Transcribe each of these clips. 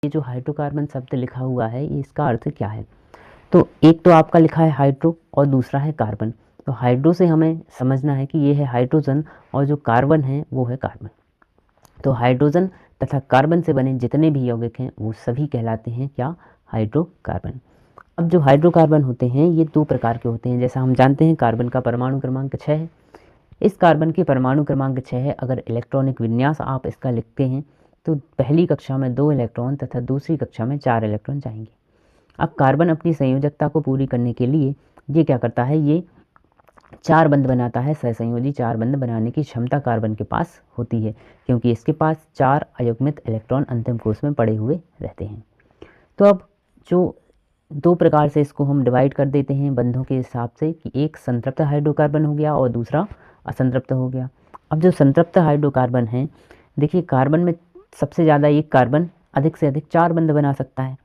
ये जो हाइड्रोकार्बन शब्द लिखा हुआ है ये इसका अर्थ क्या है। तो एक तो आपका लिखा है हाइड्रो और दूसरा है कार्बन। तो हाइड्रो से हमें समझना है कि ये है हाइड्रोजन और जो कार्बन है वो है कार्बन। तो हाइड्रोजन तथा कार्बन से बने जितने भी यौगिक हैं वो सभी कहलाते हैं क्या, हाइड्रोकार्बन। अब जो हाइड्रोकार्बन होते हैं ये दो प्रकार के होते हैं। जैसा हम जानते हैं कार्बन का परमाणु क्रमांक 6 है। इस कार्बन के परमाणु क्रमांक 6 है। अगर इलेक्ट्रॉनिक विन्यास आप इसका लिखते हैं तो पहली कक्षा में 2 इलेक्ट्रॉन तथा दूसरी कक्षा में 4 इलेक्ट्रॉन जाएंगे। अब कार्बन अपनी संयोजकता को पूरी करने के लिए ये क्या करता है, ये 4 बंध बनाता है। सहसंयोजी 4 बंध बनाने की क्षमता कार्बन के पास होती है, क्योंकि इसके पास 4 अयुग्मित इलेक्ट्रॉन अंतिम कोष में पड़े हुए रहते हैं। तो अब जो दो प्रकार से इसको हम डिवाइड कर देते हैं बंधों के हिसाब से कि एक संतृप्त हाइड्रोकार्बन हो गया और दूसरा असंतृप्त हो गया। अब जो संतृप्त हाइड्रोकार्बन है, देखिए कार्बन में सबसे ज़्यादा एक कार्बन अधिक से अधिक 4 बंध बना सकता है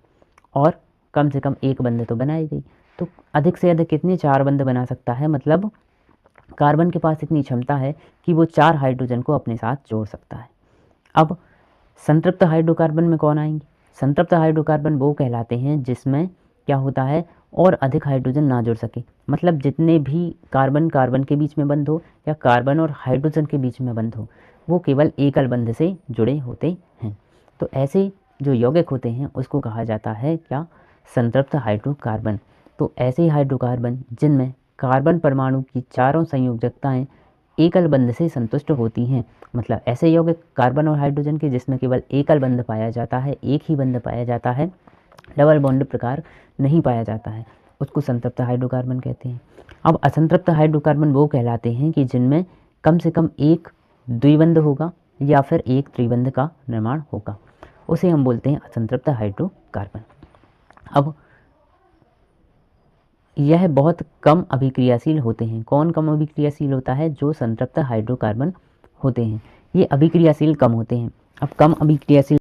और कम से कम एक बंध तो बनाई गई। तो अधिक से अधिक कितने 4 बंध बना सकता है, मतलब कार्बन के पास इतनी क्षमता है कि वो 4 हाइड्रोजन को अपने साथ जोड़ सकता है। अब संतृप्त हाइड्रोकार्बन में कौन आएंगे, संतृप्त हाइड्रोकार्बन वो कहलाते हैं जिसमें क्या होता है और अधिक हाइड्रोजन ना जुड़ सके। मतलब जितने भी कार्बन कार्बन के बीच में बंध हो या कार्बन और हाइड्रोजन के बीच में बंध हो वो केवल एकल बंध से जुड़े होते हैं। तो ऐसे जो यौगिक होते हैं उसको कहा जाता है क्या, संतृप्त हाइड्रोकार्बन। तो ऐसे हाइड्रोकार्बन जिनमें कार्बन परमाणु की चारों संयोजकताएं एकल बंध से संतुष्ट होती हैं, मतलब ऐसे यौगिक कार्बन और हाइड्रोजन के जिसमें केवल एकल बंध पाया जाता है, एक ही बंध पाया जाता है, डबल बॉन्ड प्रकार नहीं पाया जाता है, उसको संतृप्त हाइड्रोकार्बन कहते हैं। अब असंतृप्त हाइड्रोकार्बन वो कहलाते हैं कि जिनमें कम से कम एक द्विबंध होगा या फिर एक त्रिबंध का निर्माण होगा, उसे हम बोलते हैं असंतृप्त हाइड्रोकार्बन। अब यह बहुत कम अभिक्रियाशील होते हैं। कौन कम अभिक्रियाशील होता है, जो संतृप्त हाइड्रोकार्बन होते हैं, ये अभिक्रियाशील कम होते हैं। अब कम अभिक्रियाशील